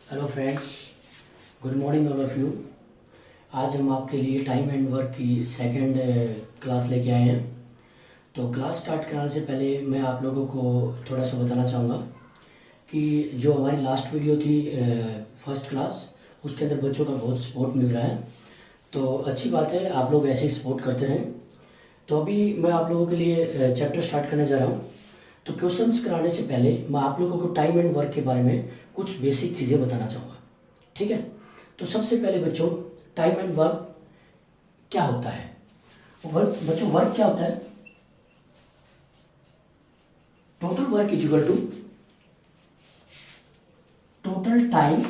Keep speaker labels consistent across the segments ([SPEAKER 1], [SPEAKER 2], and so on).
[SPEAKER 1] Hello friends, good morning all of you. आज हम आपके लिए टाइम एंड वर्क की सेकंड क्लास लेके आए हैं। तो क्लास स्टार्ट कराने से पहले मैं आप लोगों को थोड़ा सा बताना चाहूँगा कि जो हमारी लास्ट वीडियो थी फर्स्ट क्लास, उसके अंदर बच्चों का बहुत सपोर्ट मिल रहा है। तो अच्छी बात है, आप लोग ऐसे ही सपोर्ट करते रहें। तो अभी मैं आप लोगों के लिए चैप्टर स्टार्ट करने जा रहा हूँ। तो क्वेश्चंस कराने से पहले मैं आप लोगों को टाइम एंड वर्क के बारे में कुछ बेसिक चीज़ें बताना चाहूँगा, ठीक है। तो सबसे पहले बच्चों, टाइम एंड वर्क क्या होता है? वर्क क्या होता है? Total work is equal to total time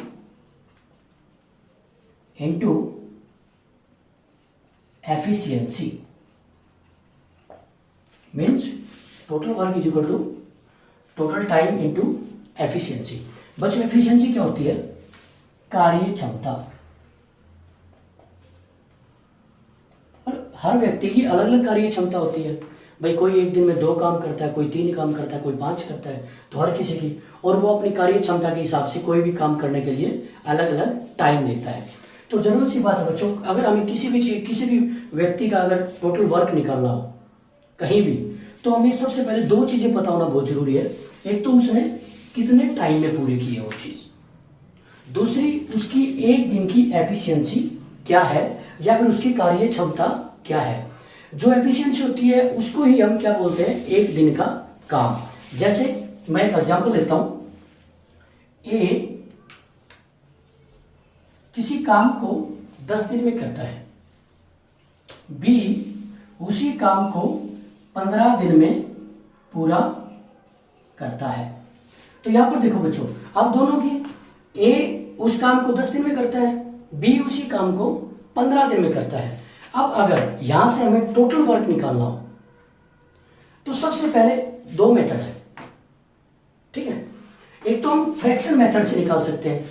[SPEAKER 1] into efficiency. Means total work is equal to total time into efficiency. बच्चों, एफिशिएंसी क्या होती है? कार्य क्षमता। हर व्यक्ति की अलग अलग कार्य क्षमता होती है। भाई कोई एक दिन में 2 काम करता है, कोई 3 काम करता है, कोई 5 करता है। तो हर किसी की, और वो अपनी कार्य क्षमता के हिसाब से कोई भी काम करने के लिए अलग अलग टाइम लेता है। तो जनरल सी बात है बच्चों, अगर हमें किसी भी व्यक्ति का अगर टोटल वर्क निकालना हो कहीं भी, तो हमें सबसे पहले 2 चीजें पता होना बहुत जरूरी है। एक तो उसने कितने टाइम में पूरी की है वो चीज, दूसरी उसकी एक दिन की एफिशिएंसी क्या है, या फिर उसकी कार्य क्षमता क्या है। जो एफिशिएंसी होती है उसको ही हम क्या बोलते हैं? एक दिन का काम। जैसे मैं एक एग्जांपल लेता हूं। ए किसी काम को 10 दिन में करता है, बी उसी काम को 15 दिन में पूरा करता है। तो यहां पर देखो बच्चों, अब दोनों की, ए उस काम को 10 दिन में करता है, बी उसी काम को 15 दिन में करता है। अब अगर यहां से हमें टोटल वर्क निकालना हो तो सबसे पहले 2 मेथड है, ठीक है। एक तो हम फ्रैक्शन मेथड से निकाल सकते हैं,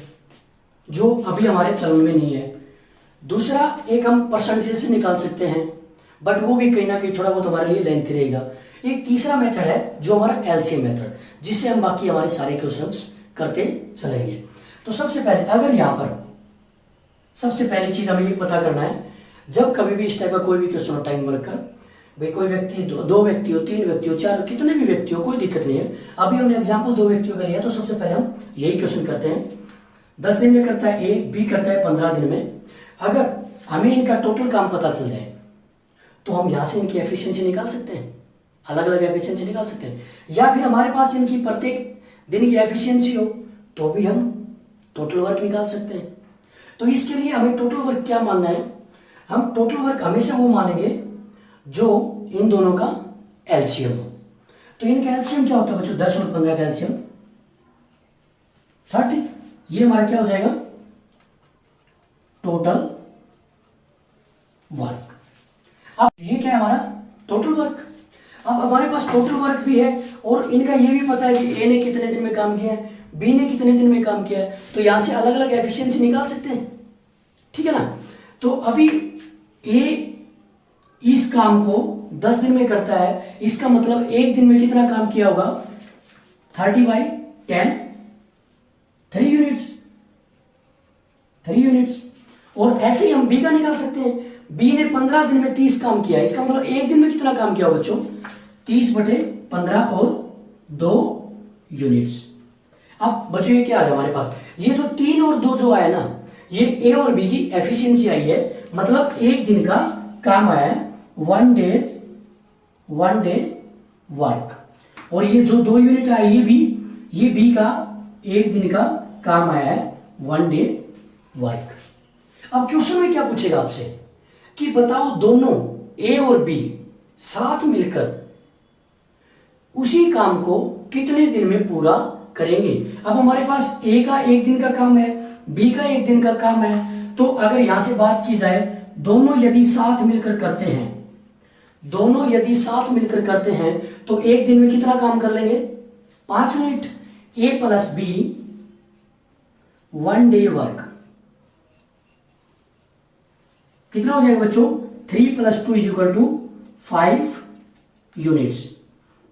[SPEAKER 1] जो अभी हमारे चलन में नहीं है। दूसरा एक हम परसेंटेज से निकाल सकते हैं, बट वो भी कहीं ना कहीं थोड़ा बहुत हमारे लिए लेंथी रहेगा। एक तीसरा मेथड है जो हमारा एलसीएम मेथड, जिससे हम बाकी हमारे सारे क्वेश्चंस करते चलेंगे। तो सबसे पहले अगर यहां पर सबसे पहली चीज हमें ये पता करना है, जब कभी भी इस टाइप का कोई भी क्वेश्चन हो टाइम वर्क का, भाई कोई व्यक्ति 2 व्यक्ति हो, 3 व्यक्ति हो, 4, कितने भी व्यक्ति हो, कोई दिक्कत नहीं है। अभी हमने एग्जाम्पल 2 व्यक्तियों का लिया, तो सबसे पहले हम यही क्वेश्चन करते हैं। 10 दिन में करता है ए, बी करता है 15 दिन में। अगर हमें इनका टोटल काम पता चल जाए तो हम यहां से इनकी एफिशिएंसी निकाल सकते हैं, अलग अलग एफिशिएंसी निकाल सकते हैं। या फिर हमारे पास इनकी प्रत्येक दिन की एफिशिएंसी हो तो भी हम टोटल वर्क निकाल सकते हैं। तो इसके लिए हमें टोटल वर्क क्या मानना है? हम टोटल वर्क हमेशा वो मानेंगे जो इन दोनों का एलसीएम हो। तो इनका एलसीएम क्या होता है बच्चों? 10 और 15 का एलसीएम 30। ये हमारा क्या हो जाएगा? Total work. अब ये क्या है हमारा? Total work. अब हमारे पास टोटल वर्क भी है और इनका ये भी पता है कि ए ने कितने दिन में काम किया है, बी ने कितने दिन में काम किया है। तो यहां से अलग अलग एफिशिएंसी निकाल सकते हैं, ठीक है ना। तो अभी ए इस काम को 10 दिन में करता है, इसका मतलब एक दिन में कितना काम किया होगा? 30/10, 3 यूनिट्स, 3 यूनिट्स। और ऐसे ही हम बी का निकाल सकते हैं। बी ने 15 दिन में 30 काम किया, इसका मतलब एक दिन में कितना काम किया होगा बच्चों? 30/15 और 2 यूनिट्स। अब बच्चों ये क्या आ गया हमारे पास? ये जो 3 और 2 जो आया ना, ये ए और बी की एफिशिएंसी आई है, मतलब एक दिन का काम आया है, 1 डे वर्क। और ये जो 2 यूनिट आया ये बी का एक दिन का काम आया है, 1 डे वर्क। अब क्वेश्चन में क्या पूछेगा आपसे कि बताओ दोनों ए और बी साथ मिलकर उसी काम को कितने दिन में पूरा करेंगे। अब हमारे पास ए का एक दिन का काम है, बी का एक दिन का काम है। तो अगर यहां से बात की जाए, दोनों यदि साथ मिलकर करते हैं तो एक दिन में कितना काम कर लेंगे? 5 यूनिट। ए प्लस बी 1 डे वर्क कितना हो जाएगा बच्चों? 3 + 2 = 5 यूनिट्स।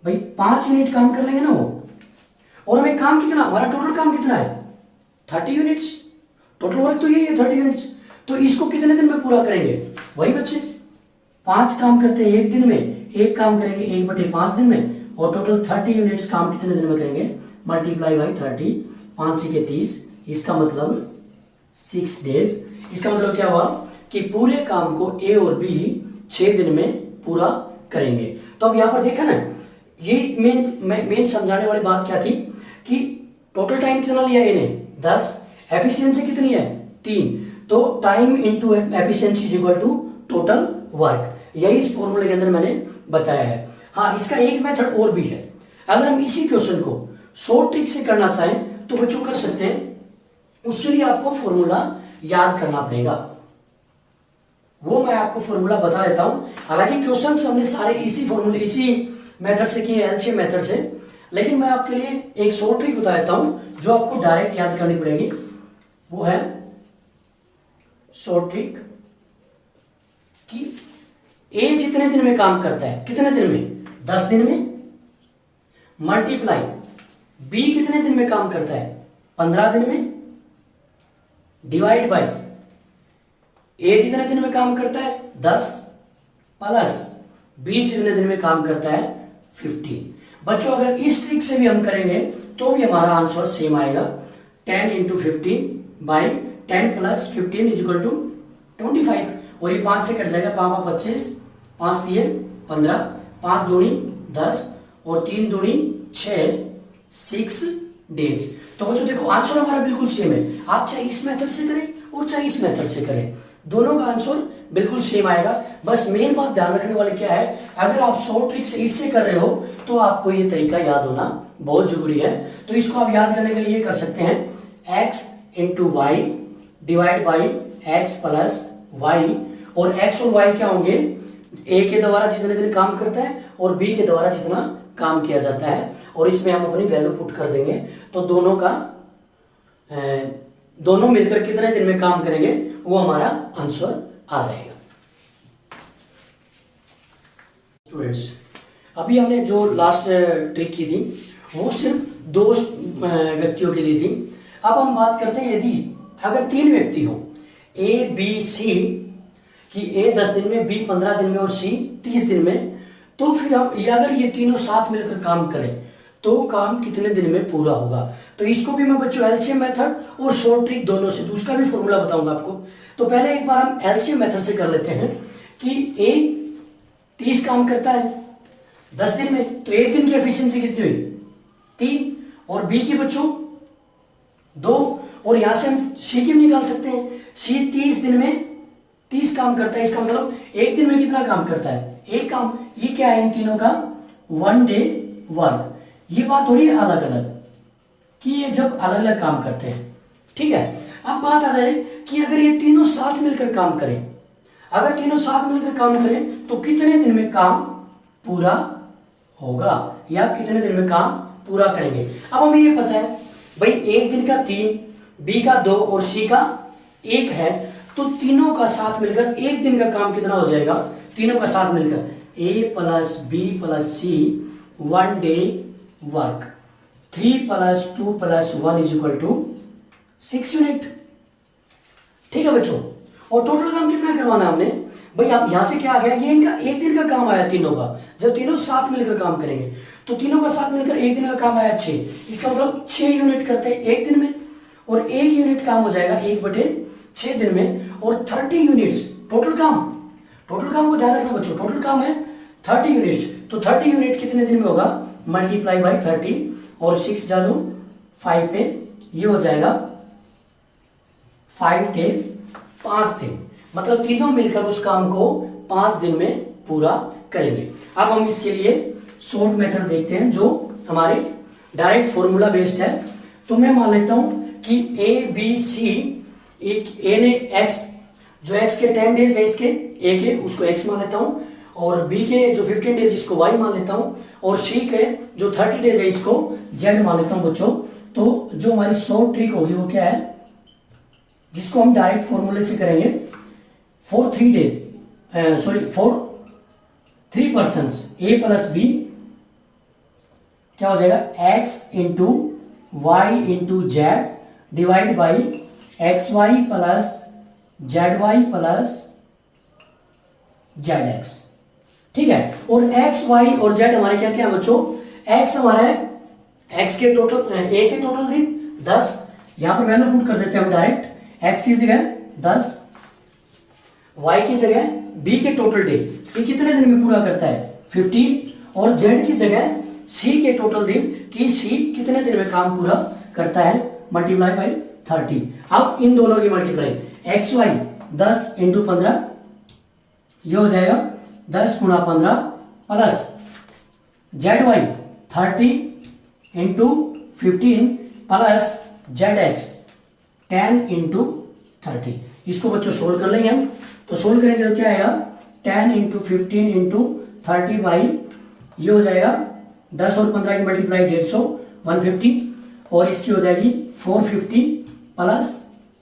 [SPEAKER 1] भाई 5 यूनिट काम कर लेंगे ना वो। और हमें काम कितना, हमारा टोटल काम कितना है? 30 यूनिट्स, टोटल वर्क तो यही है 30 यूनिट्स। तो इसको कितने दिन में पूरा करेंगे? वही बच्चे 5 काम करते हैं एक दिन में, एक काम करेंगे 1/5 दिन में, और टोटल 30 यूनिट्स काम कितने दिन में करेंगे? मल्टीप्लाई बाई 30, 5 6 के 30, इसका मतलब 6 डेज। इसका मतलब क्या हुआ कि पूरे काम को ए और बी 6 दिन में पूरा करेंगे। तो अब यहां पर देखा ना, ये मेन समझाने वाली बात क्या थी कि टोटल टाइम कितना लिया ए ने? 10। एफिशिएंसी कितनी है? 3। तो time into efficiency is equal to total work, यही इस फॉर्मूले के अंदर मैंने बताया है। हाँ, इसका एक मेथड और भी है। अगर हम इसी क्वेश्चन को शॉर्ट ट्रिक से करना चाहें तो बच्चों कर सकते हैं। उसके लिए आपको फॉर्मूला याद करना पड़ेगा, वो मैं आपको फॉर्मूला बता देता हूं। हालांकि क्वेश्चंस हमने सारे इसी फॉर्मूले, इसी मेथड से किए, एलसीएम मेथड से, लेकिन मैं आपके लिए एक शॉर्ट ट्रिक बता देता हूं जो आपको डायरेक्ट याद करनी पड़ेगी। वो है शॉर्ट ट्रिक कि ए जितने दिन में काम करता है, कितने दिन में? 10 दिन में, मल्टीप्लाई बी कितने दिन में काम करता है? 15 दिन में, डिवाइड बाय ए जितने दिन में काम करता है 10, प्लस बी जितने दिन में काम करता है 15। बच्चों अगर इस ट्रिक से भी हम करेंगे तो भी हमारा आंसर सेम आएगा। 10 into 15 by 10 plus 15 is equal to 25, और ये 5 से कट जाएगा, 5 25, 5 दिए 15, 5 दूनी 10 और 3 दूनी 6, 6 डेज। तो बच्चों देखो आंसर हमारा बिल्कुल सेम है। आप चाहे इस मेथड से करें और चाहे इस मेथड से करें, दोनों का आंसर बिल्कुल सेम आएगा। बस मेन बात ध्यान रखने वाली क्या है, अगर आप शॉर्ट ट्रिक से इससे कर रहे हो तो आपको ये तरीका याद होना बहुत जरूरी है। तो इसको आप याद करने के लिए कर सकते हैं x into Y divide by X plus Y, और x और y क्या होंगे? a के द्वारा जितने दिन काम करता है और b के द्वारा जितना काम किया जाता है, और इसमें हम अपनी वैल्यू पुट कर देंगे। तो दोनों मिलकर कितने दिन में काम करेंगे वो हमारा आंसर आ जाएगा। स्टूडेंट्स, अभी हमने जो लास्ट ट्रिक की थी वो सिर्फ 2 व्यक्तियों के लिए थी। अब हम बात करते हैं यदि अगर 3 व्यक्ति हो, ए बी सी, कि ए 10 दिन में, बी 15 दिन में और सी 30 दिन में, तो फिर हम अगर ये तीनों साथ मिलकर काम करें तो काम कितने दिन में पूरा होगा? तो इसको भी मैं बच्चों एलसीएम मेथड और शॉर्ट ट्रिक दोनों से, तो उसका भी फॉर्मूला बताऊंगा आपको। तो पहले एक बार हम एलसीएम मेथड से कर लेते हैं कि ए 30 काम करता है 10 दिन में, तो एक दिन की एफिशिएंसी कितनी हुई? 3, और बी की बच्चों 2, और यहां से हम सी की भी निकाल सकते हैं। सी 30 दिन में 30 काम करता है, इसका मतलब एक दिन में कितना काम करता है? एक काम। ये क्या है इन तीनों का? 1 डे वर्क। ये बात हो रही है अलग अलग, कि ये जब अलग अलग काम करते हैं, ठीक है। अब बात आ जाए कि अगर ये तीनों साथ मिलकर काम करें, अगर तीनों साथ मिलकर काम करें तो कितने दिन में काम पूरा होगा, या कितने दिन में काम पूरा करेंगे? अब हमें ये पता है भाई एक दिन का 3, बी का 2 और सी का 1 है, तो तीनों का साथ मिलकर एक दिन का काम कितना हो जाएगा? तीनों का साथ मिलकर A plus B plus C 1 day work, 3 plus 2 plus 1 is equal to 6 unit, ठीक है बच्चों। और टोटल काम कितना करवाना है हमने? भाई आप यहां से क्या आ गया? ये इनका एक दिन का काम आया तीनों का। जब तीनों साथ मिलकर काम करेंगे तो तीनों का साथ मिलकर एक दिन का काम आया 6, इसका मतलब 6 यूनिट करते हैं एक दिन में, और 1 यूनिट काम हो जाएगा 1/6 दिन में, और 30 यूनिट्स टोटल काम। टोटल काम को ध्यान रखना बच्चों, टोटल काम है 30 यूनिट्स। तो 30 यूनिट कितने दिन में होगा? मल्टीप्लाई बाई 30, और 6 डालो 5 पे, ये हो जाएगा 5 डेज, 5 दिन। मतलब तीनों मिलकर उस काम को 5 दिन में पूरा करेंगे। अब हम इसके लिए शॉर्ट मेथड देखते हैं जो हमारे डायरेक्ट फॉर्मूला बेस्ड है। तो मैं मान लेता हूं कि ए बी सी, एक ए ने एक्स, जो एक्स के 10 डेज है इसके ए के, उसको एक्स मान लेता हूं, और बी के जो 15 डेज इसको वाई मान लेता हूं, और सी के जो 30 डेज है इसको जेड मान लेता हूं बच्चों। तो जो हमारी शॉर्ट ट्रिक होगी वो क्या है, जिसको हम डायरेक्ट फॉर्मूले से करेंगे, for 3 persons A plus B क्या हो जाएगा? X into Y into Z divide by X Y plus Z Y plus Z X. ठीक है, और एक्स वाई और जेड हमारे क्या क्या है बच्चों? एक्स हमारा है, एक्स के टोटल ए के टोटल दिन 10, यहां पर वैल्यू पुट कर देते हैं हम डायरेक्ट, एक्स की जगह 10, वाई की जगह बी के टोटल डे, ये कितने दिन में पूरा करता है 15, और जेड की जगह सी के टोटल दिन कि सी कितने दिन में काम पूरा करता है, मल्टीप्लाई बाई 30। अब इन दोनों की मल्टीप्लाई, एक्स वाई 10 इंटू 15, ये हो जाएगा 10 गुणा 15 plus Z Y 30 into 15 plus Z X 10 into 30। इसको बच्चों सोल्व कर लेंगे हम, तो सोल्व करेंगे तो क्या आएगा 10 इंटू 15 इंटू 30 बाई, ये हो जाएगा 10 और 15 की मल्टीप्लाई 150 150, और इसकी हो जाएगी 450 प्लस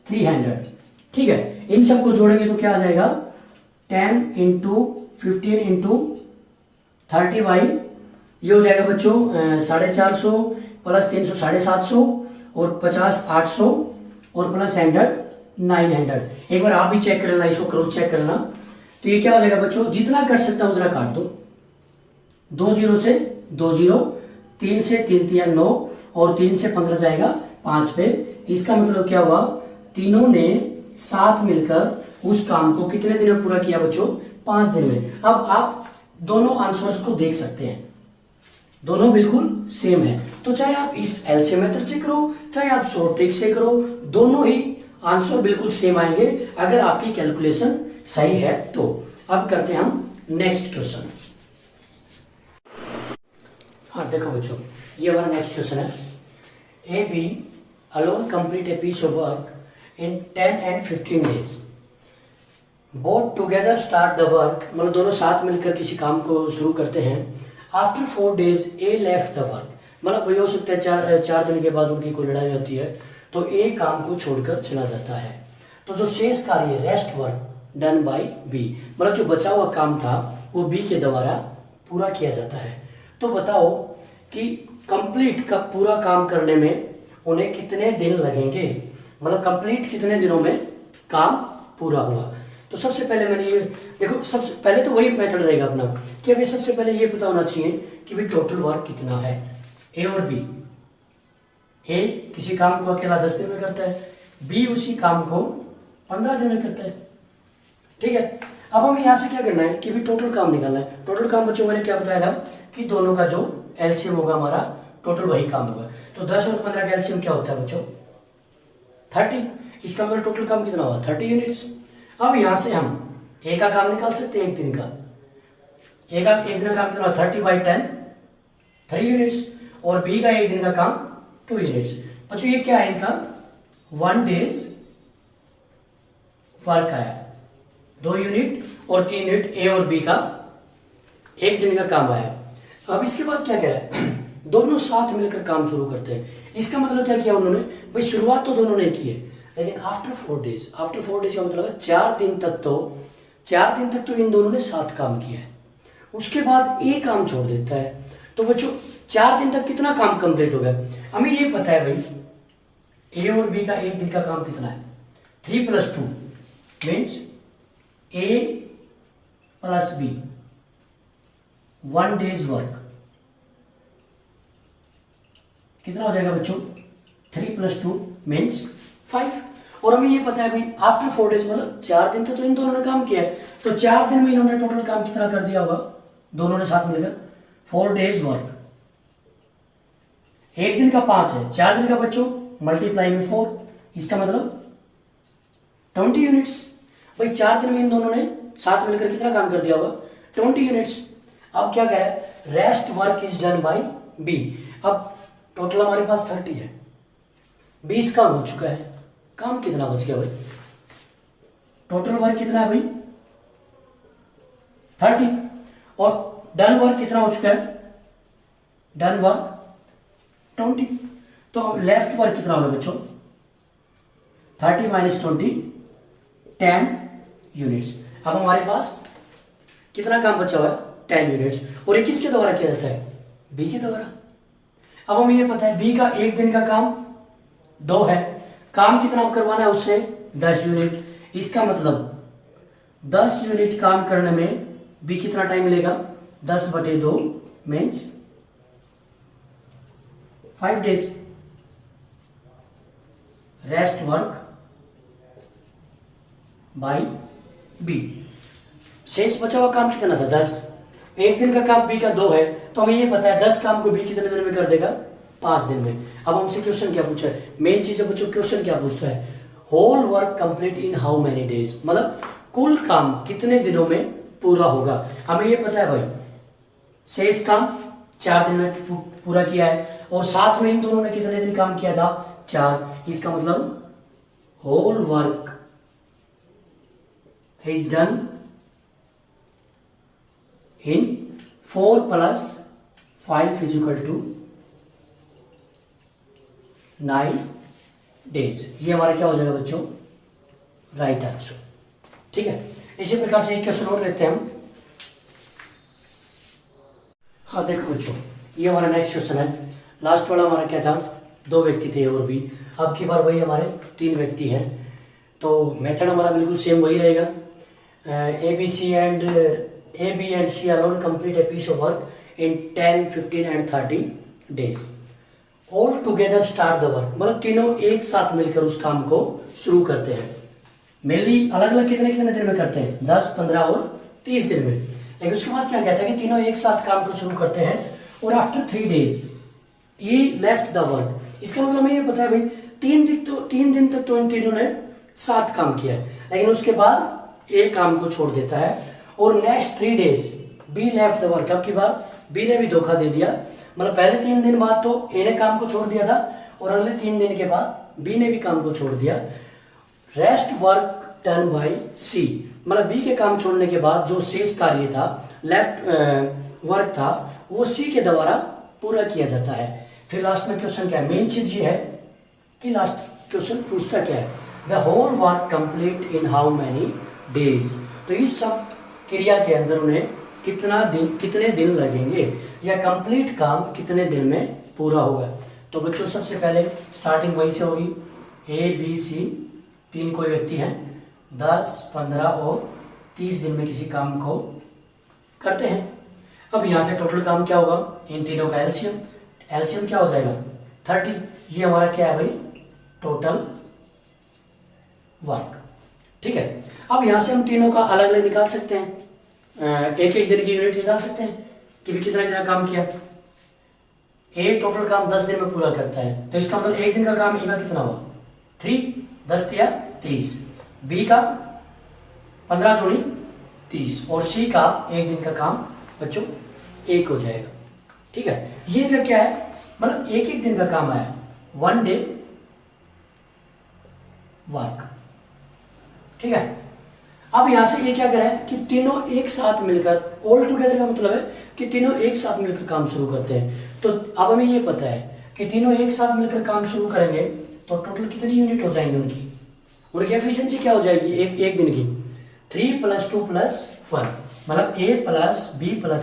[SPEAKER 1] 300। ठीक है, इन सबको जोड़ेंगे तो क्या आ जाएगा 10 इंटू 15 इंटू 30 बाई, ये हो जाएगा बच्चों 450 प्लस 300 750, और 50 800, और प्लस 100 900। एक बार आप भी चेक कर लेना, इसको क्रॉस चेक करना। तो ये क्या हो जाएगा बच्चों, जितना कट सकता है उतना काट दो, 2 जीरो से 2 जीरो, 3 से 3 3 9, और 3 से 15 जाएगा 5 पे। इसका मतलब क्या हुआ, तीनों ने साथ मिलकर उस काम को कितने दिन में पूरा किया बच्चों, 5 दिन में। अब आप दोनों आंसर्स को देख सकते हैं, दोनों बिल्कुल सेम है। तो चाहे आप इस एलसीएम मेथड से करो, चाहे आप शॉर्ट ट्रिक से करो, दोनों ही आंसर बिल्कुल सेम आएंगे अगर आपकी कैलकुलेशन सही है तो। अब करते हैं हम नेक्स्ट क्वेश्चन। हाँ देखो बच्चों, ये हमारा नेक्स्ट क्वेश्चन है, A B alone complete a piece of work in 10 and 15 days, both together start the work, मतलब दोनों साथ मिलकर किसी काम को शुरू करते हैं। After 4 days A left the work, मतलब वही हो सकता है चार दिन के बाद उनकी कोई लड़ाई होती है तो ए काम को छोड़कर चला जाता है। तो जो शेष कार्य rest work done by B, मतलब जो बचा हुआ काम था वो बी के द्वारा पूरा किया जाता है। तो बताओ कि कंप्लीट का पूरा काम करने में उन्हें कितने दिन लगेंगे, मतलब कंप्लीट कितने दिनों में काम पूरा हुआ। तो सबसे पहले मैंने ये देखो, सबसे पहले तो वही मेथड रहेगा अपना कि अभी सबसे पहले ये पता होना चाहिए कि भाई टोटल वर्क कितना है, ए और बी। ए किसी काम को अकेला 10 दिन में करता है, बी उसी काम को 15 दिन में करता है। ठीक है, अब हमें यहां से क्या करना है कि भी टोटल काम निकालना है। टोटल काम बच्चों मैंने क्या बताया था कि दोनों का जो एलसीएम होगा हमारा, टोटल वही काम होगा। तो 10 और 15 का एलसीएम क्या होता है बच्चों 30, इसका मतलब टोटल काम कितना होगा 30 यूनिट्स। अब यहां से हम ए का काम निकाल सकते हैं, एक दिन का, एक दिन का काम कितना 30/10 3 यूनिट्स, और बी का एक दिन का काम 2 यूनिट्स। बच्चों ये क्या है इनका 1 डेज वर्क आया, 2 यूनिट, और 3 यूनिट ए और बी का एक दिन का काम आया। अब इसके बाद क्या कह रहा है, दोनों साथ मिलकर काम शुरू करते हैं। इसका मतलब क्या किया उन्होंने, भाई शुरुआत तो दोनों ने की है, लेकिन आफ्टर 4 डेज, आफ्टर 4 डेज का मतलब है 4 दिन तक तो इन दोनों ने साथ काम किया है। उसके बाद ए काम छोड़ देता है। तो बच्चों 4 दिन तक कितना काम कंप्लीट हो गया, हमें ये पता है भाई ए और बी का एक दिन का काम कितना है 3 + 2 मीन्स ए प्लस बी 1 डेज वर्क कितना हो जाएगा बच्चों 3 + 2 मीन्स 5। और हमें ये पता है भाई आफ्टर 4 डेज मतलब 4 दिन तो इन दोनों ने काम किया है, तो 4 दिन में इन्होंने टोटल काम कितना कर दिया होगा दोनों ने साथ मिलकर 4 डेज वर्क। एक दिन का 5 है, 4 दिन का बच्चों मल्टीप्लाई में 4, इसका मतलब 20 यूनिट्स। भाई 4 दिन में इन दोनों ने साथ मिलकर कितना काम कर दिया होगा 20 यूनिट्स। अब क्या कह रहा है, rest work is done by B. अब टोटल हमारे पास 30 है, 20 काम हो चुका है, काम कितना बच गया भाई, टोटल वर्क कितना है भाई 30, और डन वर्क कितना हो चुका है, डन वर्क 20। तो लेफ्ट वर्क कितना होगा बच्चों 30 - 20 10 यूनिट्स। अब हमारे पास कितना काम बचा हुआ है 10 यूनिट्स, और ये किसके द्वारा किया जाता है बी के द्वारा। अब हमें ये पता है बी का एक दिन का काम 2 है, काम कितना करवाना है उससे 10 यूनिट। इसका मतलब 10 यूनिट काम करने में बी कितना टाइम लेगा 10/2 means 5 days. Rest work by B. शेष बचा हुआ काम कितना था 10। एक दिन का काम बी का 2 है तो हमें ये पता है 10 काम को बी कितने दिन में कर देगा 5 दिन में। अब हमसे क्वेश्चन क्या पूछा है, मेन चीज है बच्चों, क्वेश्चन क्या पूछता है, whole work complete in how many days, मतलब कुल काम कितने दिनों में पूरा होगा। हमें ये पता है भाई शेष काम 4 दिन में पूरा किया है और साथ में इन दोनों ने कितने दिन काम किया था 4। इसका मतलब whole work is done in 4 + 5 = 9 days. ये हमारा क्या हो जाएगा बच्चों, राइट आंसर। ठीक है, इसी प्रकार से एक क्वेश्चन और लेते हैं हम। हाँ देखो बच्चों, ये हमारा नेक्स्ट क्वेश्चन है। लास्ट वाला हमारा क्या था, 2 व्यक्ति थे और भी, अब की बार वही हमारे 3 व्यक्ति हैं। तो मेथड हमारा बिल्कुल सेम वही रहेगा। A, B and C alone complete a piece of work in 10, 15 and 30 days. All together start the work, मतलब तीनों एक साथ मिलकर उस काम को शुरू करते हैं। मेनली अलग अलग कितने कितने दिन में करते हैं 10, 15 और 30 दिन में। लेकिन उसके बाद क्या कहता है कि तीनों एक साथ काम को शुरू करते हैं और after 3 days he left the work। इसका मतलब हमें ये पता है भाई 3 दिन तक तो इन तीनों ने साथ काम किया है, लेकिन उसके बाद ए काम को छोड़ देता है और next 3 days be left the work. अब की बार बी ने भी धोखा दे दिया, मतलब पहले 3 दिन बाद तो ए ने काम को छोड़ दिया था और अगले 3 दिन के बाद बी ने भी काम को छोड़ दिया। रेस्ट वर्क डन बाय सी, मतलब बी के काम छोड़ने के बाद जो शेष कार्य था लेफ्ट वर्क था वो सी के द्वारा पूरा किया जाता है। फिर लास्ट में क्वेश्चन क्या है, मेन चीज ये है कि लास्ट क्वेश्चन पूछता क्या है, the whole work complete in how many days. तो इस सब क्रिया के अंदर उन्हें कितने दिन लगेंगे या कंप्लीट काम कितने दिन में पूरा होगा। तो बच्चों सबसे पहले स्टार्टिंग वहीं से होगी, ए बी सी 3 कोई व्यक्ति हैं, 10, 15 और 30 दिन में किसी काम को करते हैं। अब यहाँ से टोटल काम क्या होगा, इन तीनों का एलसीएम क्या हो जाएगा 30। ये हमारा क्या है भाई टोटल वर्क। ठीक है, अब यहां से हम तीनों का अलग अलग निकाल सकते हैं, एक एक दिन की यूनिट निकाल सकते हैं कि भी कितना कितना काम किया। ए टोटल काम 10 दिन में पूरा करता है, तो इसका मतलब एक दिन का काम ए का कितना हुआ 3, 10 दिया 30, बी का 15 दूनी 30 और सी का एक दिन का काम बच्चों 1 हो जाएगा। ठीक है, ये क्या है, मतलब एक एक दिन का काम आया, 1 डे वर्क। ठीक है, अब यहां से ये क्या कह रहा है कि तीनों एक साथ मिलकर, ऑल टुगेदर का मतलब है कि तीनों एक साथ मिलकर काम शुरू करते हैं। तो अब हमें ये पता है कि तीनों एक साथ मिलकर काम शुरू करेंगे तो टोटल कितनी यूनिट हो जाएंगे उनकी एफिशिएंसी क्या हो जाएगी एक दिन की 3 + 2 + 1, मतलब A + B +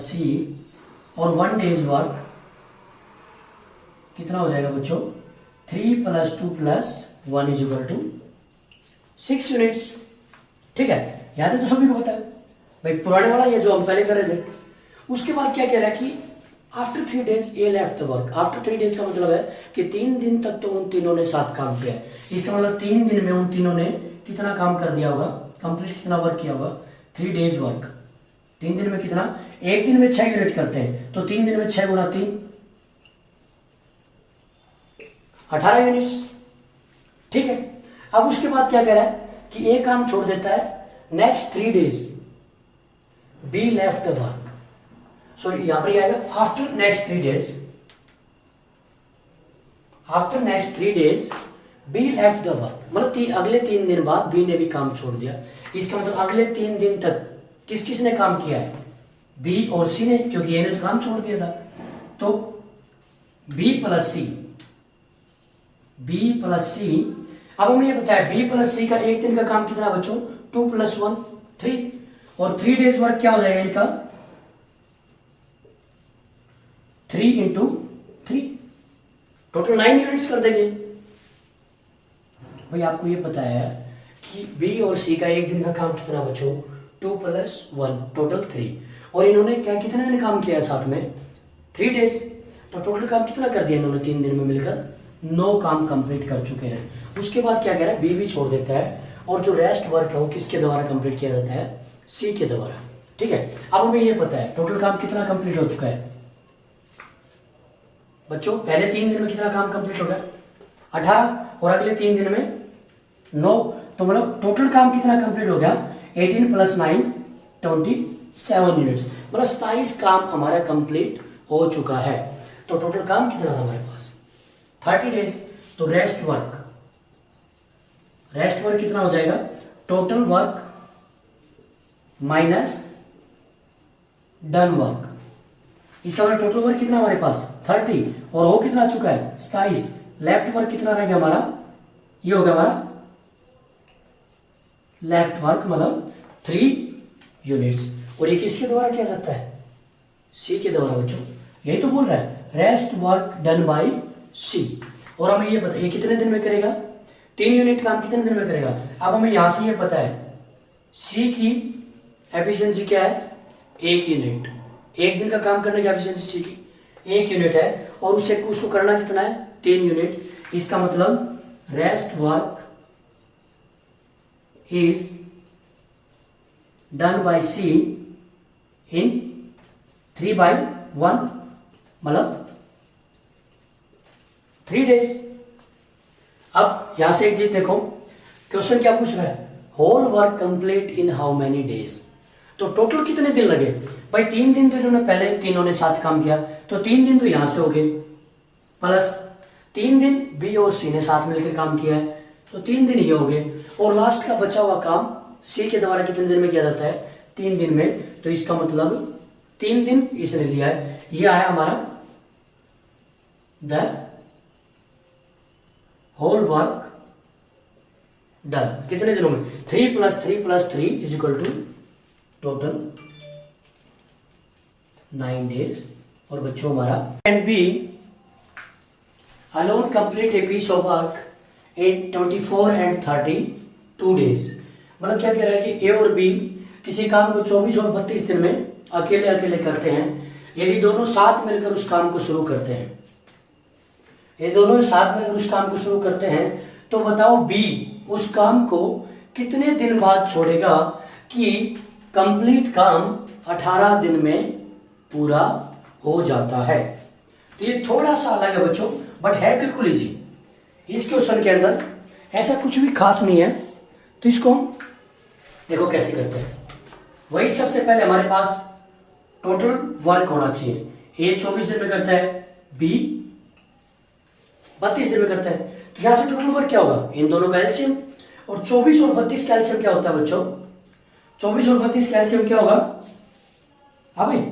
[SPEAKER 1] C और 1 डेज वर्क कितना हो जाएगा बच्चों 3 + 2 + 1 = 6 यूनिट्स। ठीक है, याद है तो सभी को पता है भाई, पुराने वाला ये जो हम पहले कर रहे थे। उसके बाद क्या कह रहा है कि after 3 days A left the work. After 3 days का मतलब है कि 3 दिन तक तो उन तीनों ने साथ काम किया है। इसका मतलब 3 दिन में उन तीनों ने कितना काम कर दिया होगा, कंप्लीट कितना वर्क किया होगा 3 days वर्क। 3 दिन में कितना, एक दिन में 6 यूनिट करते हैं तो 3 दिन में 6 × 3 18 यूनिट्स। ठीक है, अब उसके बाद क्या कह रहा है कि ए काम छोड़ देता है, next 3 days be left the work. Sorry यहां पर आएगा after next 3 days be left the work, मतलब अगले 3 दिन बाद बी ने भी काम छोड़ दिया। इसका मतलब अगले 3 दिन तक किस किस ने काम किया है, बी और सी ने, क्योंकि ए ने तो काम छोड़ दिया था। तो बी प्लस सी, अब हमें ये पता है बी प्लस सी का एक दिन का काम कितना बच्चों 2 + 1 3 और 3 days वर्क क्या हो जाएगा इनका 3 × 3, टोटल 9 यूनिट्स कर देंगे। भाई आपको ये पता है कि बी और सी का एक दिन का काम कितना बच्चों, 2 + 1 टोटल 3, और इन्होंने क्या कितने दिन काम किया है साथ में, 3 डेज। तो टोटल काम कितना कर दिया इन्होंने 3 दिन में मिलकर, 9 काम कंप्लीट कर चुके हैं। उसके बाद क्या कह रहा है, बी भी छोड़ देता है, और जो रेस्ट वर्क है वो किसके द्वारा कंप्लीट किया जाता है, सी के द्वारा। ठीक है, अब हमें ये पता है टोटल काम कितना कंप्लीट हो चुका है बच्चों। पहले 3 दिन में कितना काम कंप्लीट हो गया, 18, और अगले 3 दिन में 9, तो मतलब टोटल काम कितना कंप्लीट हो गया, 18 + 9 27 यूनिट्स, मतलब 27 काम हमारा कंप्लीट हो चुका है। तो टोटल काम कितना था हमारे पास, 30 डेज। तो रेस्ट वर्क कितना हो जाएगा, total work minus done work. इसका मतलब टोटल वर्क कितना हमारे पास 30, और हो कितना चुका है 27। लेफ्ट वर्क कितना रह गया हमारा, ये हो गया हमारा लेफ्ट वर्क, मतलब 3 यूनिट्स। और ये किसके द्वारा किया जाता है, सी के द्वारा बच्चों। यही तो बोल रहा है, रेस्ट वर्क डन बाय सी। और हमें ये पता है ये कितने दिन में करेगा, 3 यूनिट काम कितने दिन में करेगा। अब हमें यहां से ये पता है सी की एफिशिएंसी क्या है, 1 यूनिट। एक दिन का काम करने की एफिशिएंसी सी की 1 यूनिट है, और उसको करना कितना है, 3 यूनिट। इसका मतलब rest work is done by C in 3/1, मतलब 3 डेज। अब यहां से एक चीज देखो, क्वेश्चन क्या पूछ रहा है, whole work complete in how many days. तो टोटल कितने दिन लगे भाई, 3 दिन तो इन्होंने पहले तीनों ने साथ काम किया, तो 3 दिन तो यहां से हो गए, प्लस 3 दिन बी और सी ने साथ मिलकर काम किया है, तो 3 दिन ये हो गए, और लास्ट का बचा हुआ काम सी के द्वारा कितने दिन में किया जाता है, 3 दिन में। तो इसका मतलब 3 दिन इसने लिया है, ये आया हमारा द होल वर्क डन कितने दिनों में, 3 + 3 + 3 = टोटल 9 डेज। और बच्चों हमारा and B alone complete a piece of work in 24 and 32 days. मतलब क्या कह रहा है कि ए और बी किसी काम को 24 और 32 दिन में अकेले अकेले करते हैं। यदि दोनों साथ मिलकर उस काम को शुरू करते हैं, यदि दोनों साथ मिलकर उस काम को शुरू करते हैं, तो बताओ बी उस काम को कितने दिन बाद छोड़ेगा कि कंप्लीट काम 18 दिन में पूरा हो जाता है। तो ये थोड़ा सा अलग है बच्चों, बट है बिल्कुल इजी। इस क्वेश्चन के अंदर ऐसा कुछ भी खास नहीं है, तो इसको हम देखो कैसे करते हैं। वही सबसे पहले हमारे पास टोटल वर्क होना चाहिए, ए 24 दिन में करता है, बी 32 दिन में करता है, तो यहां से टोटल वर्क क्या होगा, इन दोनों का एलसीएम। और 24 और 32 का एलसीएम क्या होता है बच्चों, 24 और 32 का एलसीएम क्या होगा, हाँ भाई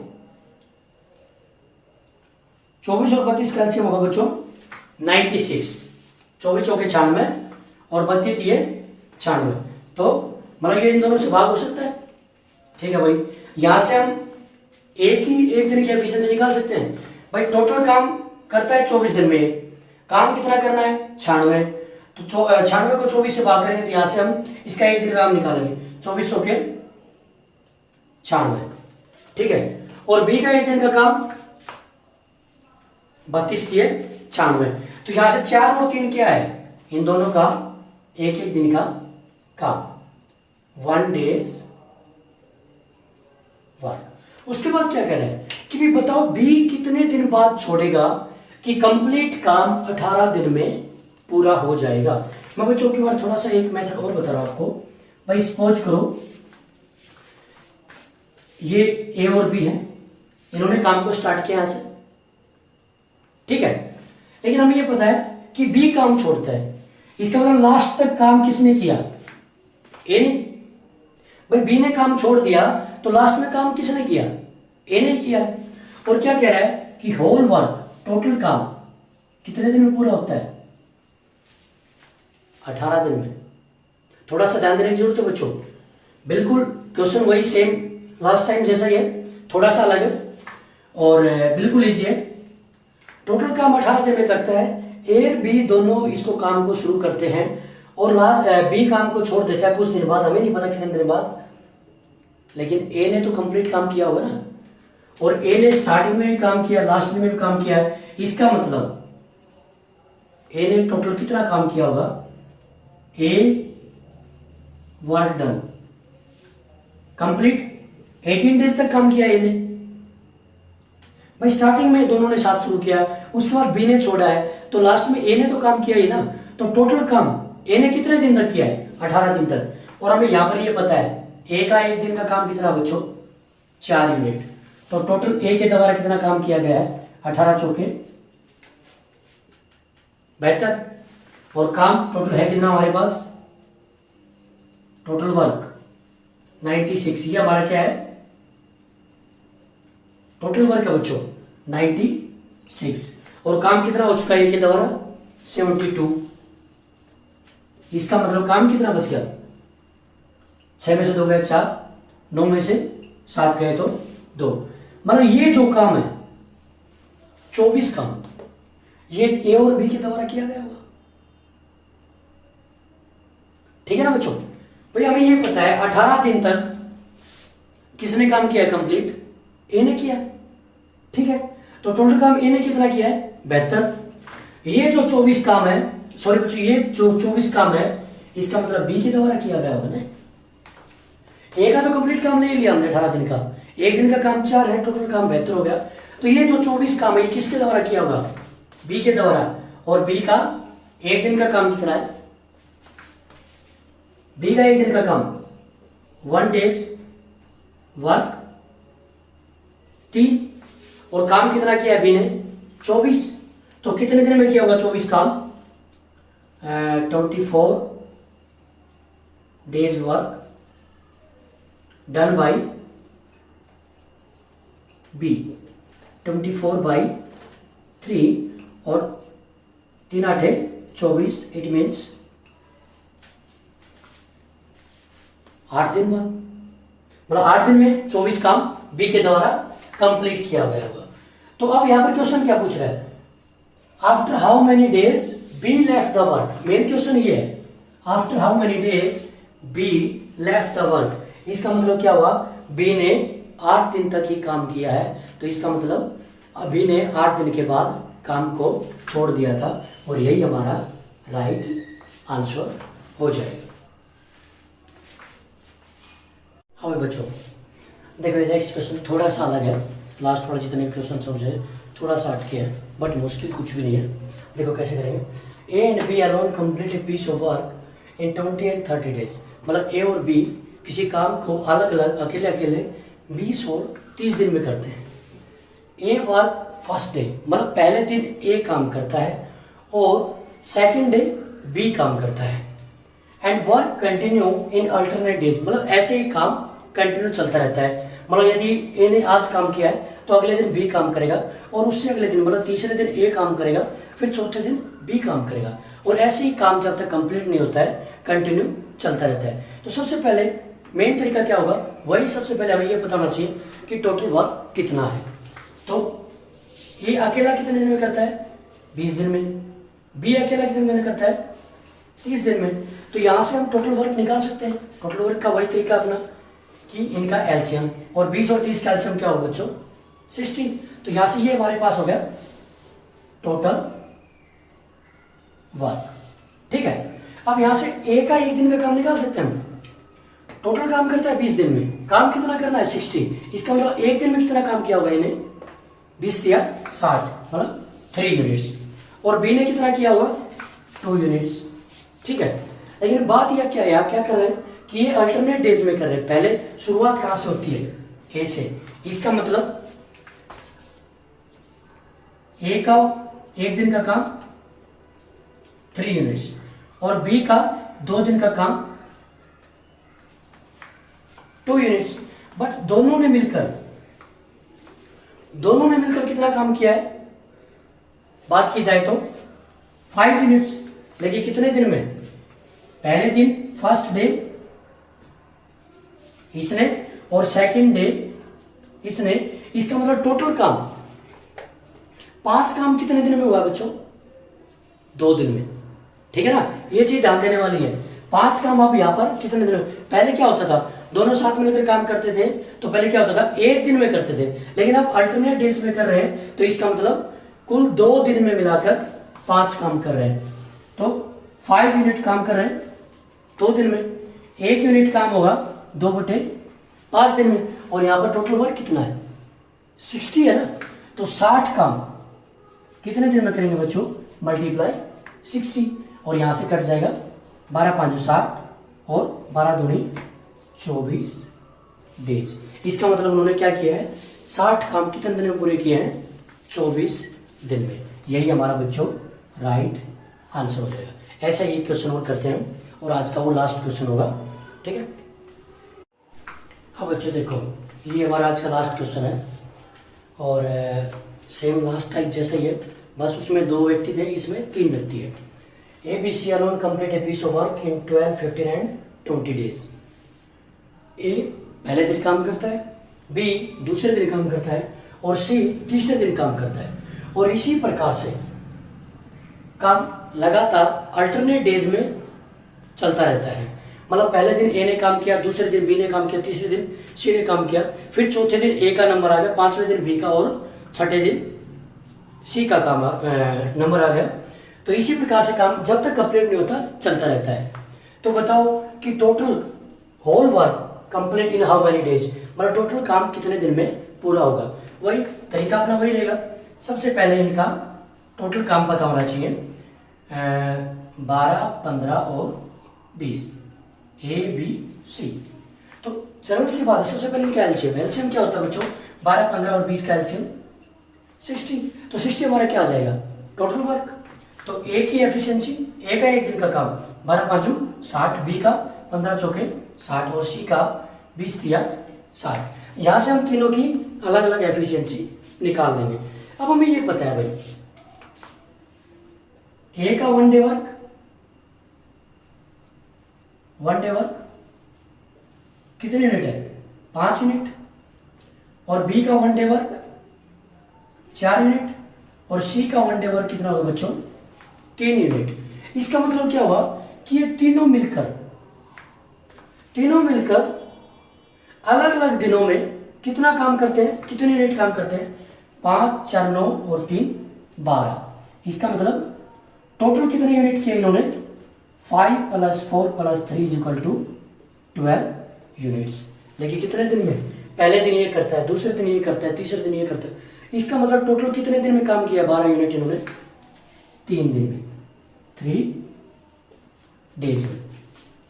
[SPEAKER 1] 24 और 32 का एलसीएम होगा बच्चों 96, 24 चौके 96 और 32 ये 96, तो मतलब ये इन दोनों से भाग हो सकता है। ठीक है भाई, यहां से हम एक दिन की एफिशिएंसी निकाल सकते हैं। भाई टोटल काम करता है 24 दिन में, काम कितना करना है 96, तो 96 को 24 से भाग करेंगे, तो यहां से हम इसका एक दिन का काम निकालेंगे, 24 के 96। ठीक है, और बी का एक दिन का काम 32 किए 96, तो यहां से 4 और 3 क्या है, इन दोनों का एक एक दिन का काम, 1 डेज वर्क। उसके बाद क्या कह रहा है कि भी बताओ बी कितने दिन बाद छोड़ेगा कि कंप्लीट काम 18 दिन में पूरा हो जाएगा। मैं बच्चों की बार थोड़ा सा एक मेथड और बता रहा हूं आपको। भाई सपोज करो ये ए और बी है, इन्होंने काम को स्टार्ट किया यहां से, ठीक है, लेकिन हमें ये पता है कि बी काम छोड़ता है, इसका मतलब लास्ट तक काम किसने किया, ए ने। भाई बी ने काम छोड़ दिया तो लास्ट में काम किसने किया, ए ने किया। और क्या कह रहा है कि होल वर्क टोटल काम कितने दिन में पूरा होता है, 18 दिन में। थोड़ा सा ध्यान देने की जरूरत है बच्चों, बिल्कुल क्वेश्चन वही सेम लास्ट टाइम जैसा ही है, थोड़ा सा अलग है और बिल्कुल इजी है। टोटल काम 18 दिन में करता है, ए और बी दोनों इसको काम को शुरू करते हैं और बी काम को छोड़ देता है कुछ दिन बाद, हमें नहीं पता कितने दिन बाद, लेकिन ए ने तो कंप्लीट काम किया होगा ना, और ए ने स्टार्टिंग में भी काम किया, लास्ट में भी काम किया है। इसका मतलब ए ने टोटल कितना काम किया होगा, ए वर्क डन कंप्लीट 18 डेज तक काम किया ए ने। भाई स्टार्टिंग में दोनों ने साथ शुरू किया, उसके बाद बी ने छोड़ा है, तो लास्ट में ए ने तो काम किया ही ना, तो टोटल काम ए ने कितने दिन तक किया है, 18 दिन तक। और हमें यहां पर ये पता है ए का एक दिन का काम कितना बच्चों, 4 यूनिट, तो टोटल ए के द्वारा कितना काम किया गया है, 18 चौके 72, और काम टोटल है कितना हमारे पास, टोटल वर्क 96। ये हमारा क्या है, टोटल वर्क है बच्चों 96, और काम कितना हो चुका है ए के द्वारा, 72। इसका मतलब काम कितना बच गया, 6 में से 2 गए 4, 9 में से 7 गए तो 2, मतलब ये जो काम है 24 काम ये ए और बी के द्वारा किया गया होगा। ठीक है ना बच्चों, भाई हमें ये पता है 18 दिन तक किसने काम किया है कंप्लीट, ए ने किया। ठीक है, तो टोटल काम ए ने कितना किया है, 72। ये जो 24 काम है, सॉरी बच्चों ये जो 24 काम है, इसका मतलब बी के द्वारा किया गया होगा ना। ए का तो कंप्लीट काम ले लिया हमने 18 दिन का, एक दिन का काम 4 है, टोटल काम 72 हो गया। तो ये जो 24 काम है ये किसके द्वारा किया होगा, बी के द्वारा, और बी का एक दिन का काम कितना है, बी का एक दिन का काम 1 डेज वर्क 3, और काम कितना किया है बी ने, 24। तो कितने दिन में किया होगा 24 काम, 24 days work done by B, 24/3, और 3 8 24, इट मीन्स 8 दिन बाद, मतलब 8 दिन में 24 काम बी के द्वारा कंप्लीट किया गया होगा। तो अब यहां पर क्वेश्चन क्या पूछ रहा है, after how many days be left the work. Main question ये है, after how many days be left the work. इसका मतलब क्या हुआ, बी ने 8 दिन तक ही काम किया है, तो इसका मतलब बी ने 8 दिन के बाद काम को छोड़ दिया था, और यही हमारा राइट आंसर हो जाएगा। हाँ भाई बच्चों देखो नेक्स्ट क्वेश्चन थोड़ा सा अलग है, लास्ट वाले जितने क्वेश्चन समझे थोड़ा सा हटके है, बट मुश्किल कुछ भी नहीं है। देखो कैसे करेंगे, A and B alone complete a piece of work in 20 and 30 days. मतलब ए और बी किसी काम को अलग अलग अकेले अकेले 20 और 30 दिन में करते हैं। ए वर्क फर्स्ट डे, मतलब पहले दिन ए काम करता है और सेकंड डे बी काम करता है, and work continue in alternate days. मतलब ऐसे ही काम कंटिन्यू चलता रहता है, मतलब यदि ए ने आज काम किया है तो अगले दिन बी काम करेगा, और उससे अगले दिन मतलब तीसरे दिन ए काम करेगा, फिर चौथे दिन बी काम करेगा, और ऐसे ही काम जब तक कंप्लीट नहीं होता है कंटिन्यू चलता रहता है। तो सबसे पहले मेन तरीका क्या होगा, वही सबसे पहले हमें यह पता होना चाहिए कि टोटल वर्क कितना है। तो ये अकेला कितने दिन में करता है, 20 दिन में, बी अकेला कितने दिन में करता है, 30 दिन में। तो यहां से हम टोटल वर्क निकाल सकते हैं। टोटल वर्क का वही तरीका अपना कि इनका एलसीएम, और 20 और 30 का एलसीएम क्या होगा बच्चों, 16। तो यहां से ये हमारे पास हो गया टोटल वर्क। ठीक है, अब यहां से ए का एक दिन का काम निकाल सकते हैं हम। टोटल काम करता है 20 दिन में, काम कितना करना है 60। इसका मतलब एक दिन में कितना काम किया होगा इन्हें, 20 या 60, मतलब 3 यूनिट्स, और बी ने कितना किया होगा 2 यूनिट्स। ठीक है, लेकिन बात यह क्या है, यहाँ क्या कर रहे हैं कि ये अल्टरनेट डेज में कर रहे हैं। पहले शुरुआत कहां से होती है, ए से। इसका मतलब ए का एक दिन का काम 3 यूनिट्स, और बी का 2 दिन का काम 2 यूनिट्स। बट दोनों ने मिलकर कितना काम किया है, बात की जाए तो 5 यूनिट्स। लेकिन कितने दिन में, पहले दिन फर्स्ट डे इसने, और सेकंड डे इसने। इसका मतलब टोटल काम 5 काम कितने दिन में हुआ बच्चों, 2 दिन में, ठीक है ना। ये चीज ध्यान देने वाली है। 5 काम आप यहाँ पर कितने दिन में, पहले क्या होता था दोनों साथ मिलकर काम करते थे, तो पहले क्या होता था 1 दिन में करते थे, लेकिन आप अल्टरनेट डेज में कर रहे हैं तो इसका मतलब कुल 2 दिन में मिलाकर 5 काम कर रहे हैं। तो 5 यूनिट काम कर रहे हैं 2 दिन में, 1 यूनिट काम होगा 2/5 दिन में, और यहाँ पर टोटल वर्क कितना है 60 है ना। तो 60 काम कितने दिन में करेंगे बच्चों, मल्टीप्लाई 60, और यहाँ से कट जाएगा 12 5 60 और 12 दूनी 24 डेज। इसका मतलब उन्होंने क्या किया है, 60 काम कितने दिन में पूरे किए हैं, 24 दिन में। यही हमारा बच्चों राइट आंसर हो जाएगा। ऐसा ही क्वेश्चन और करते हैं और आज का वो लास्ट क्वेश्चन होगा, ठीक है। हाँ बच्चों देखो, ये हमारा आज का लास्ट क्वेश्चन है और सेम लास्ट टाइप जैसा ही है, बस उसमें 2 व्यक्ति थे, इसमें 3 व्यक्ति है। ABC alone complete a piece of work in 12, 15 and 20 days. A पहले दिन काम करता है, B दूसरे दिन काम करता है और C तीसरे दिन काम करता है, और इसी प्रकार से काम लगातार अल्टरनेट डेज में चलता रहता है। मतलब पहले दिन A ने काम किया, दूसरे दिन B ने काम किया, तीसरे दिन C ने काम किया, फिर चौथे दिन A का नंबर आ गया, 5वें दिन B का और 6ठे दिन C का काम नंबर आ गया। तो इसी प्रकार से काम जब तक कंप्लीट नहीं होता चलता रहता है। तो बताओ कि total whole work complete in how many days, मतलब टोटल काम कितने दिन में पूरा होगा। वही तरीका अपना वही रहेगा। सबसे पहले इनका टोटल काम पता होना चाहिए, 12, 15 और 20, ABC। तो जनरल सी बात है, सबसे पहले इनका एलसीएम, एलसीएम क्या होता है बच्चों, 12, 15 और 20 का एलसीएम 60। तो 60 हमारा क्या आ जाएगा, टोटल वर्क। तो ए की एफिशिएंसी, ए का 1 दिन का काम 12 5 60, बी का 15 चौके 60 और सी का 20 दिया 60। यहां से हम तीनों की अलग अलग एफिशिएंसी निकाल लेंगे। अब हमें ये पता है भाई, ए का 1 डे वर्क, 1 डे वर्क कितने यूनिट है, 5 यूनिट, और बी का 1 डे वर्क 4 यूनिट, और सी का 1 डे वर्क कितना होगा बच्चों, 3 यूनिट। इसका मतलब क्या हुआ कि ये तीनों मिलकर अलग अलग दिनों में कितना काम करते हैं, कितने यूनिट काम करते हैं, 5 4 9 और 3 12। इसका मतलब टोटल कितने यूनिट किए इन्होंने, 5 + 4 + 3 = 12 यूनिट्स। लेकिन कितने दिन में, पहले दिन ये करता है, दूसरे दिन ये करता है, तीसरे दिन ये करता है। इसका मतलब टोटल कितने दिन में काम किया, 12 यूनिट इन्होंने 3 दिन में, 3 डेज में,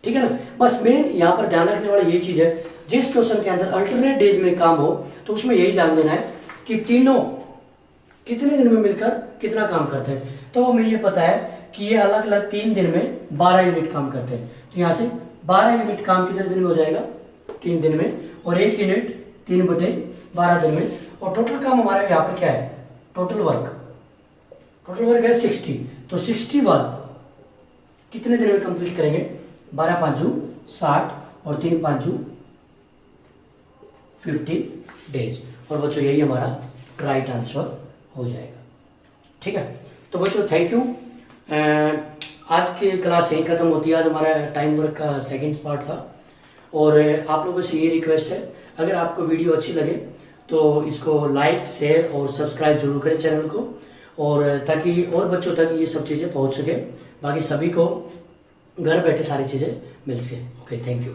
[SPEAKER 1] ठीक है ना। बस मेन यहाँ पर ध्यान रखने वाला ये चीज है, जिस क्वेश्चन के अंदर अल्टरनेट डेज में काम हो तो उसमें यही ध्यान देना है कि तीनों कितने दिन में मिलकर कितना काम करते हैं। तो हमें ये पता है कि ये अलग अलग 3 दिन में 12 यूनिट काम करते हैं। तो यहाँ से 12 यूनिट काम कितने दिन में हो जाएगा, 3 दिन में, और 1 यूनिट 3/12 दिन में। और टोटल काम हमारा यहाँ पर क्या है, टोटल वर्क है 60। तो 60 वर्क कितने दिन में कंप्लीट करेंगे, 12 5 60 और 3 5 15 डेज। और बच्चों यही हमारा राइट आंसर हो जाएगा, ठीक है। तो बच्चों थैंक यू। आज की क्लास यहीं खत्म होती है। आज हमारा टाइम वर्क का सेकंड पार्ट था, और आप लोगों से ये रिक्वेस्ट है, अगर आपको वीडियो अच्छी लगे तो इसको लाइक शेयर और सब्सक्राइब जरूर करें चैनल को, और ताकि और बच्चों तक ये सब चीज़ें पहुंच सके, बाकी सभी को घर बैठे सारी चीज़ें मिल सके। Okay, thank you.